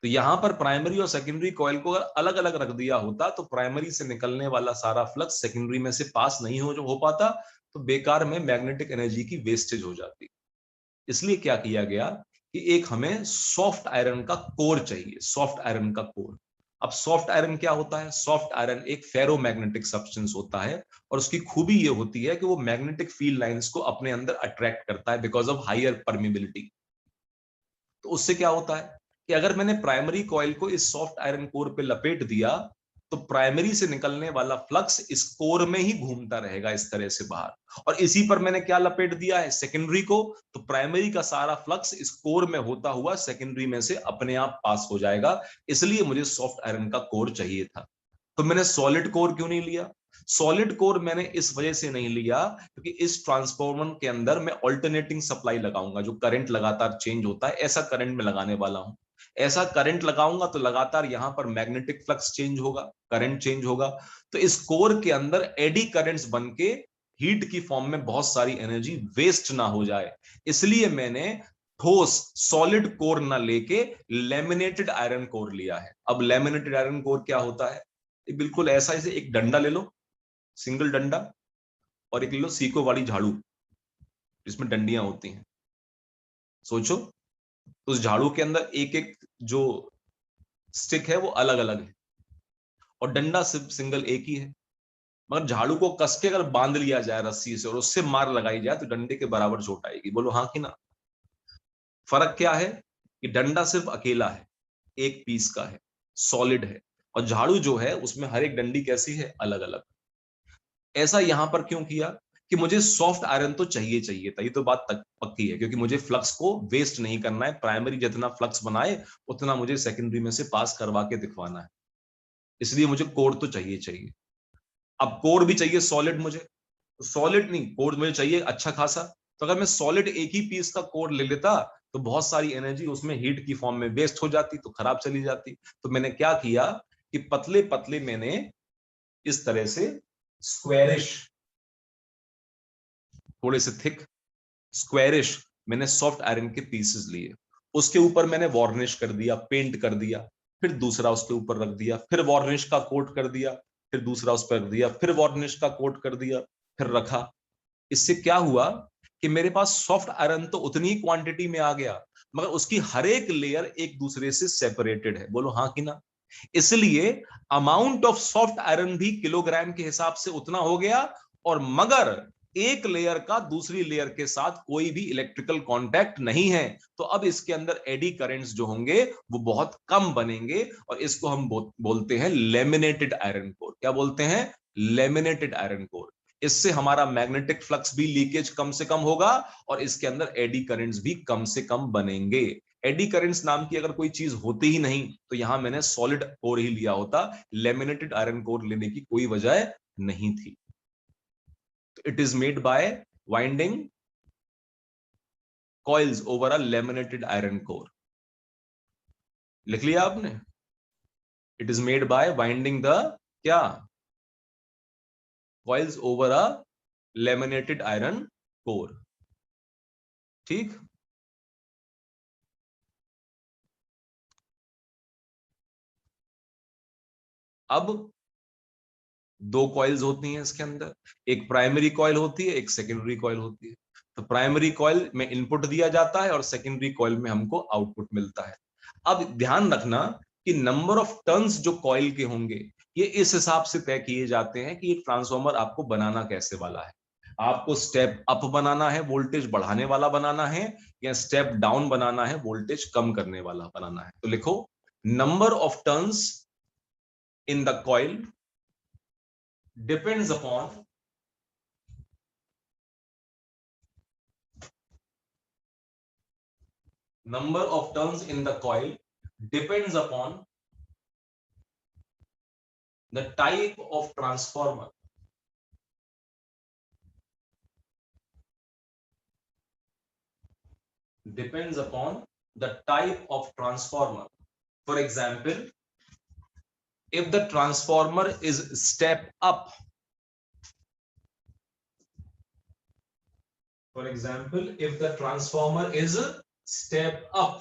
तो यहां पर प्राइमरी और सेकेंडरी कॉइल को अगर अलग अलग रख दिया होता तो प्राइमरी से निकलने वाला सारा फ्लक्स सेकेंडरी में से पास नहीं हो पाता, तो बेकार में मैग्नेटिक एनर्जी की वेस्टेज हो जाती। इसलिए क्या किया गया कि एक हमें सॉफ्ट आयरन का कोर चाहिए, सॉफ्ट आयरन का कोर। अब सॉफ्ट आयरन क्या होता है? सॉफ्ट आयरन एक फेरोमैग्नेटिक सब्सटेंस होता है, और उसकी खूबी ये होती है कि वो मैग्नेटिक फील्ड लाइंस को अपने अंदर अट्रैक्ट करता है बिकॉज ऑफ हायर परमिबिलिटी। तो उससे क्या होता है कि अगर मैंने प्राइमरी कॉइल को इस सॉफ्ट आयरन कोर पे लपेट दिया, तो प्राइमरी से निकलने वाला फ्लक्स इस कोर में ही घूमता रहेगा इस तरह से बाहर। और इसी पर मैंने क्या लपेट दिया है? सेकेंडरी को। तो प्राइमरी का सारा फ्लक्स इस कोर में होता हुआ सेकेंडरी में से अपने आप पास हो जाएगा। इसलिए मुझे सॉफ्ट आयरन का कोर चाहिए था। तो मैंने सॉलिड कोर क्यों नहीं लिया? सॉलिड कोर मैंने इस वजह से नहीं लिया क्योंकि इस ट्रांसफॉर्मर के अंदर मैं ऑल्टरनेटिंग सप्लाई लगाऊंगा, जो करंट लगातार चेंज होता है ऐसा करंट में लगाने वाला हूं। ऐसा करंट लगाऊंगा तो लगातार यहां पर मैग्नेटिक फ्लक्स चेंज होगा, करंट चेंज होगा। तो इस कोर के अंदर एडी करंट्स बन के हीट की फॉर्म में बहुत सारी एनर्जी वेस्ट ना हो जाए, इसलिए मैंने ठोस सॉलिड कोर ना लेके लेमिनेटेड आयरन कोर लिया है। अब लेमिनेटेड आयरन कोर क्या होता है? बिल्कुल ऐसा, जैसे एक डंडा ले लो, सिंगल डंडा, और एक ले लो सीको वाली झाड़ू जिसमें डंडियां होती हैं। सोचो, उस झाड़ू के अंदर एक एक जो स्टिक है वो अलग अलग है, और डंडा सिर्फ सिंगल एक ही है। मगर झाड़ू को कस के अगर बांध लिया जाए रस्सी से और उससे मार लगाई जाए तो डंडे के बराबर चोट आएगी। बोलो हाँ कि ना? फर्क क्या है कि डंडा सिर्फ अकेला है, एक पीस का है, सॉलिड है, और झाड़ू जो है उसमें हर एक डंडी कैसी है? अलग अलग। ऐसा यहां पर क्यों किया कि मुझे सॉफ्ट आयरन तो चाहिए चाहिए था, ये तो बात पक्की है, क्योंकि मुझे फ्लक्स को वेस्ट नहीं करना है। प्राइमरी जितना फ्लक्स बनाए उतना मुझे सेकेंडरी में से पास करवा के दिखवाना है, इसलिए मुझे कोर तो चाहिए चाहिए। अब कोर भी चाहिए सॉलिड मुझे, तो सॉलिड नहीं, कोर मुझे चाहिए अच्छा खासा। तो अगर मैं सॉलिड एक ही पीस का कोर ले लेता तो बहुत सारी एनर्जी उसमें हीट की फॉर्म में वेस्ट हो जाती, तो खराब चली जाती। तो मैंने क्या किया कि पतले पतले मैंने इस तरह से स्क्वेरिश, थोड़े से थिक स्क्वेरिश मैंने सॉफ्ट आयरन के पीसेस लिए। उसके ऊपर मैंने वार्निश कर दिया, पेंट कर दिया, फिर दूसरा उसके ऊपर रख दिया, फिर वार्निश का कोट कर दिया, फिर दूसरा उस पर रख दिया, फिर वार्निश का कोट कर दिया, फिर रखा। इससे क्या हुआ कि मेरे पास सॉफ्ट आयरन तो उतनी ही क्वांटिटी में आ गया, मगर उसकी हर एक लेयर एक दूसरे से सेपरेटेड है। बोलो हाँ कि ना? इसलिए अमाउंट ऑफ सॉफ्ट आयरन भी किलोग्राम के हिसाब से उतना हो गया, और मगर एक लेयर का दूसरी लेयर के साथ कोई भी इलेक्ट्रिकल कांटेक्ट नहीं है, तो अब इसके अंदर एडी करंट्स जो होंगे वो बहुत कम बनेंगे, और इसको हम बोलते हैं लेमिनेटेड आयरन कोर। क्या बोलते हैं? Laminated iron core. इससे हमारा मैग्नेटिक फ्लक्स भी लीकेज कम से कम होगा, और इसके अंदर एडी करंट्स भी कम से कम बनेंगे। एडी करंट्स नाम की अगर कोई चीज होती ही नहीं तो यहां मैंने सॉलिड कोर ही लिया होता, लेमिनेटेड आयरन कोर लेने की कोई वजह नहीं थी। It is made by winding coils over a laminated iron core. लिख लिया आपने? It is made by winding the क्या? Coils over a laminated iron core. ठीक? अब दो कॉइल्स होती हैं इसके अंदर, एक प्राइमरी कॉइल होती है, एक सेकेंडरी कॉइल होती है। तो प्राइमरी कॉइल में इनपुट दिया जाता है और सेकेंडरी कॉइल में हमको आउटपुट मिलता है। अब ध्यान रखना कि नंबर ऑफ टर्न्स जो कॉइल के होंगे ये इस हिसाब से तय किए जाते हैं कि ये ट्रांसफॉर्मर आपको बनाना कैसे वाला है। आपको स्टेप अप बनाना है, वोल्टेज बढ़ाने वाला बनाना है, या स्टेप डाउन बनाना है, वोल्टेज कम करने वाला बनाना है। तो लिखो, number of turns in the coil depends upon number of turns in the coil depends upon the type of transformer, depends upon the type of transformer. For example, if the transformer is step up, for example, if the transformer is step up,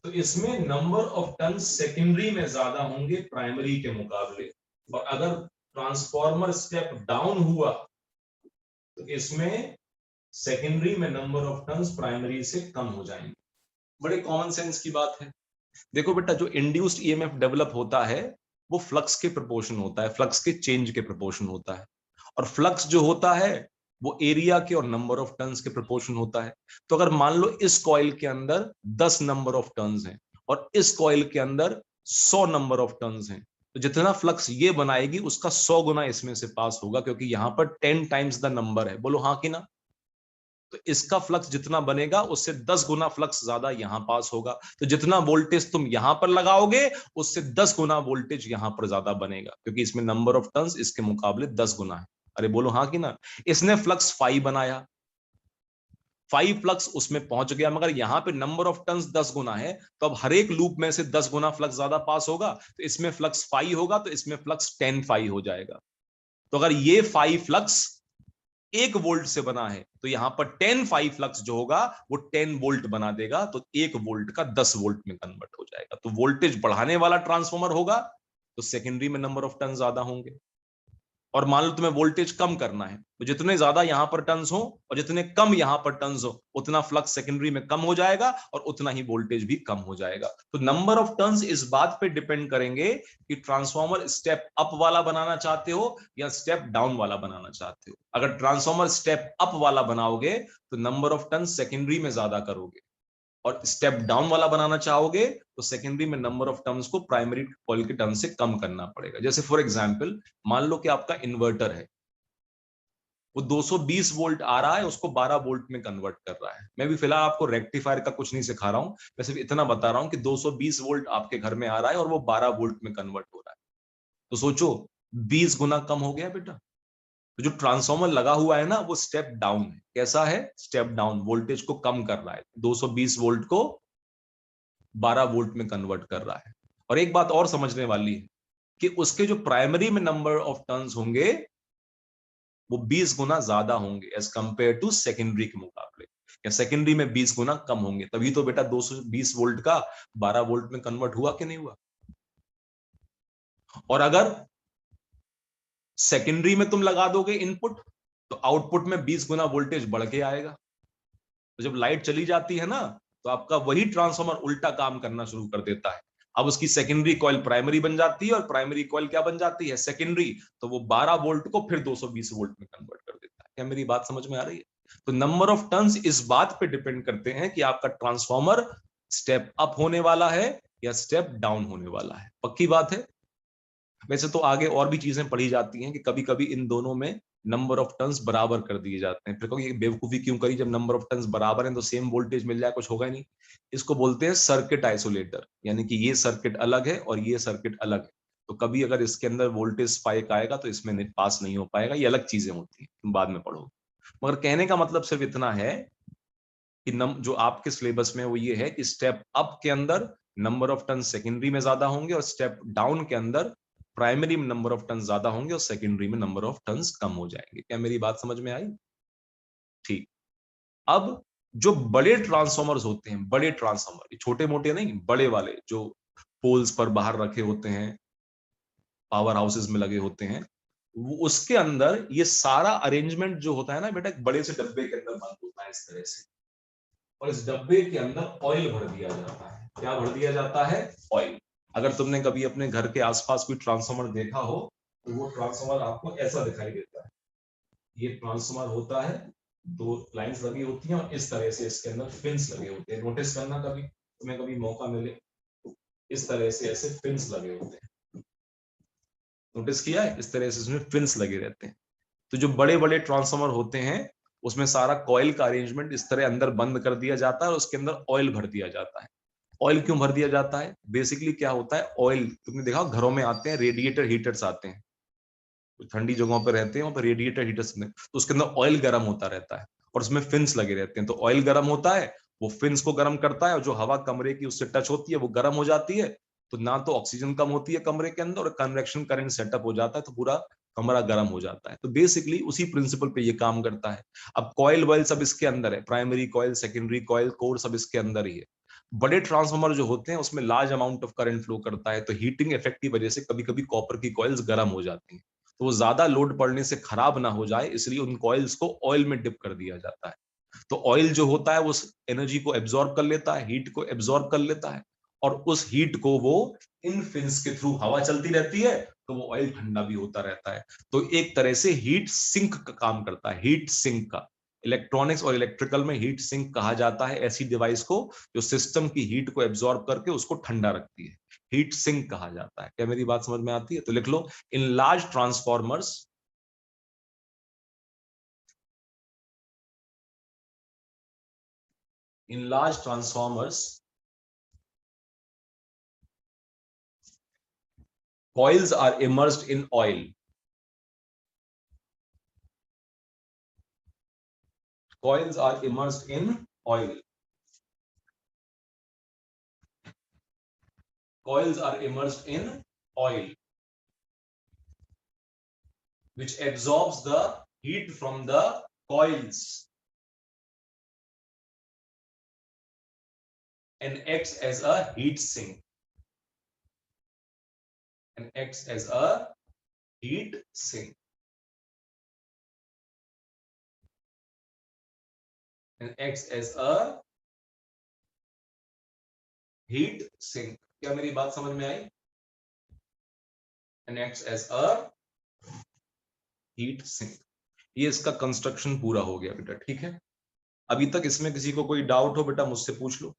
तो इसमें number of ton secondary में ज्यादा होंगे primary के मुकाबले, और अगर transformer step down हुआ तो इसमें सेकेंडरी में नंबर ऑफ टन्स प्राइमरी से कम हो जाएंगे। बड़े कॉमन सेंस की बात है। देखो बेटा, जो इंड्यूस्ड ईएमएफ डेवलप होता है वो फ्लक्स के प्रोपोर्शन होता है, फ्लक्स के चेंज के प्रोपोर्शन होता है, और फ्लक्स जो होता है वो एरिया के और नंबर ऑफ टर्न्स के प्रोपोर्शन होता है। तो अगर मान लो इस कॉइल के अंदर 10 नंबर ऑफ टर्न्स हैं और इस कॉइल के अंदर 100 नंबर ऑफ टर्न्स हैं, तो जितना फ्लक्स ये बनाएगी उसका 100 गुना इसमें से पास होगा, क्योंकि यहां पर 10 टाइम्स द नंबर है। बोलो हाँ कि ना? तो इसका फ्लक्स जितना बनेगा उससे 10 गुना फ्लक्स ज्यादा यहां पास होगा। तो जितना वोल्टेज तुम यहां पर लगाओगे उससे 10 गुना वोल्टेज यहां पर ज्यादा बनेगा, क्योंकि इसमें नंबर ऑफ टर्न्स इसके मुकाबले 10 गुना है। अरे बोलो हाँ कि ना? इसने फ्लक्स 5 बनाया, 5 फ्लक्स उसमें पहुंच गया, मगर यहां पे नंबर ऑफ टर्न्स 10 गुना है, तो अब हर एक लूप में से 10 गुना फ्लक्स ज्यादा पास होगा, तो इसमें फ्लक्स 5 होगा, तो इसमें फ्लक्स 10 हो जाएगा। तो अगर ये 5 फ्लक्स 1 वोल्ट से बना है तो यहां पर 10 फ्लक्स जो होगा वो 10 वोल्ट बना देगा, तो 1 वोल्ट का 10 वोल्ट में कन्वर्ट हो जाएगा। तो वोल्टेज बढ़ाने वाला ट्रांसफॉर्मर होगा तो सेकेंडरी में नंबर ऑफ टर्न ज्यादा होंगे। और मान लो तुम्हें वोल्टेज कम करना है, तो जितने ज्यादा यहां पर टर्न्स हो और जितने कम यहां पर टर्न्स हो उतना फ्लक्स सेकेंडरी में कम हो जाएगा और उतना ही वोल्टेज भी कम हो जाएगा। तो नंबर ऑफ टर्न्स इस बात पे डिपेंड करेंगे कि ट्रांसफॉर्मर स्टेप अप वाला बनाना चाहते हो या स्टेप डाउन वाला बनाना चाहते हो। अगर ट्रांसफॉर्मर स्टेप अप वाला बनाओगे तो नंबर ऑफ टर्न्स सेकेंडरी में ज्यादा करोगे, और स्टेप डाउन वाला बनाना चाहोगे तो सेकेंडरी में नंबर ऑफ टर्म्स को प्राइमरी कॉइल के टर्म से कम करना पड़ेगा। जैसे फॉर एग्जांपल, मान लो कि आपका इन्वर्टर है, वो 220 वोल्ट आ रहा है, उसको 12 वोल्ट में कन्वर्ट कर रहा है। मैं भी फिलहाल आपको रेक्टिफायर का कुछ नहीं सिखा रहा हूं, मैं सिर्फ इतना बता रहा हूं कि 220 वोल्ट आपके घर में आ रहा है और वो 12 वोल्ट में कन्वर्ट हो रहा है। तो सोचो 20 गुना कम हो गया बेटा। तो जो ट्रांसफॉर्मर लगा हुआ है ना वो स्टेप डाउन है। कैसा है? स्टेप डाउन, वोल्टेज को कम कर रहा है, 220 वोल्ट को 12 वोल्ट में कन्वर्ट कर रहा है। और एक बात और समझने वाली है कि उसके जो प्राइमरी में नंबर ऑफ टर्न्स होंगे वो 20 गुना ज्यादा होंगे एज कंपेयर टू सेकेंडरी के मुकाबले, या सेकेंडरी में 20 गुना कम होंगे। तभी तो बेटा 220 वोल्ट का 12 वोल्ट में कन्वर्ट हुआ कि नहीं हुआ? और अगर सेकेंडरी में तुम लगा दोगे इनपुट तो आउटपुट में 20 गुना वोल्टेज बढ़ के आएगा। तो जब लाइट चली जाती है ना तो आपका वही ट्रांसफॉर्मर उल्टा काम करना शुरू कर देता है। अब उसकी सेकेंडरी कॉइल प्राइमरी बन जाती है और प्राइमरी कॉइल क्या बन जाती है, सेकेंडरी। तो वो 12 वोल्ट को फिर 220 वोल्ट में कन्वर्ट कर देता है। क्या मेरी बात समझ में आ रही है? तो नंबर ऑफ टर्न्स इस बात पे डिपेंड करते हैं कि आपका ट्रांसफॉर्मर स्टेप अप होने वाला है या स्टेप डाउन होने वाला है। पक्की बात है। वैसे तो आगे और भी चीजें पढ़ी जाती हैं कि कभी कभी इन दोनों में नंबर ऑफ टर्न्स बराबर कर दिए जाते हैं। फिर कहोगे ये बेवकूफी क्यों करी, जब नंबर ऑफ टर्न्स बराबर हैं तो सेम वोल्टेज मिल जाए, कुछ होगा ही नहीं। इसको बोलते हैं सर्किट आइसोलेटर, यानी कि ये सर्किट अलग है और ये सर्किट अलग है। तो कभी अगर इसके अंदर वोल्टेज स्पाइक आएगा तो इसमें पास नहीं हो पाएगा, ये अलग चीजें होती हैं, तुम बाद में पढ़ोगे। मगर कहने का मतलब सिर्फ इतना है कि जो आपके सिलेबस में वो ये है कि स्टेप अप के अंदर नंबर ऑफ टन सेकेंडरी में ज्यादा होंगे और स्टेप डाउन के अंदर प्राइमरी में नंबर ऑफ टन ज्यादा होंगे और सेकेंडरी में नंबर ऑफ टन कम हो जाएंगे। क्या मेरी बात समझ में आई? ठीक। अब जो बड़े ट्रांसफॉर्मर्स होते हैं, बड़े ट्रांसफॉर्मर, छोटे मोटे नहीं, बड़े वाले जो पोल्स पर बाहर रखे होते हैं, पावर हाउसेस में लगे होते हैं, उसके अंदर ये सारा अरेंजमेंट जो होता है ना बेटा, एक बड़े से डब्बे के अंदर बंद होता है इस तरह से, और इस डब्बे के अंदर ऑयल भर दिया जाता है। क्या भर दिया जाता है? ऑयल। अगर तुमने कभी अपने घर के आसपास कोई ट्रांसफार्मर देखा हो तो वो ट्रांसफार्मर आपको ऐसा दिखाई देता है। ये ट्रांसफार्मर होता है, दो लाइंस लगी होती हैं और इस तरह से इसके अंदर फिन्स लगे होते हैं। नोटिस करना, कभी तुम्हें कभी मौका मिले, इस तरह से ऐसे फिन्स लगे होते हैं। नोटिस किया है? इस तरह से इसमें फिन्स लगे रहते हैं। तो जो बड़े बड़े ट्रांसफार्मर होते हैं उसमें सारा कॉइल का अरेंजमेंट इस तरह अंदर बंद कर दिया जाता है और उसके अंदर ऑयल भर दिया जाता है। ऑयल क्यों भर दिया जाता है? बेसिकली क्या होता है, ऑयल तुमने देखा घरों में आते हैं, रेडिएटर हीटर्स आते हैं, ठंडी जगहों पर रहते हैं वहां पर रेडिएटर हीटर्स में, तो उसके अंदर ऑयल गर्म होता रहता है और उसमें फिन्स लगे रहते हैं। तो ऑयल गर्म होता है, वो फिन्स को गर्म करता है और जो हवा कमरे की उससे टच होती है वो गर्म हो जाती है। तो ना तो ऑक्सीजन कम होती है कमरे के अंदर और कन्वेक्शन करंट सेटअप हो जाता है, तो पूरा कमरा गर्म हो जाता है। तो बेसिकली उसी प्रिंसिपल पे ये काम करता है। अब कॉइल वॉइल सब इसके अंदर है, primary coil, secondary coil, core सब इसके अंदर ही है। बड़े ट्रांसफार्मर जो होते हैं उसमें large amount of current flow करता है, तो हीटिंग इफेक्ट की वजह से कभी कभी कॉपर की कॉइल्स गर्म हो जाती हैं। तो वो ज्यादा लोड पड़ने से खराब ना हो जाए इसलिए उन कॉइल्स को ऑयल में डिप कर दिया जाता है। तो ऑयल जो होता है वो एनर्जी को एब्जॉर्ब कर लेता है, हीट को एब्जॉर्ब कर लेता है, और उस हीट को वो इन फिन्स के थ्रू हवा चलती रहती है तो वो ऑयल ठंडा भी होता रहता है। तो एक तरह से हीट सिंक का काम करता है, हीट सिंक का। इलेक्ट्रॉनिक्स और इलेक्ट्रिकल में हीट सिंक कहा जाता है ऐसी डिवाइस को जो सिस्टम की हीट को एब्जॉर्ब करके उसको ठंडा रखती है, हीट सिंक कहा जाता है। क्या मेरी बात समझ में आती है? तो लिख लो, in large transformers, in large transformers, coils are immersed in oil. Coils are immersed in oil. Coils are immersed in oil, which absorbs the heat from the coils and acts as a heat sink. And acts as a heat sink. And acts as a heat sink. क्या मेरी बात समझ में आई? And acts as a heat sink. ये इसका construction पूरा हो गया बेटा, ठीक है। अभी तक इसमें किसी को कोई डाउट हो बेटा मुझसे पूछ लो।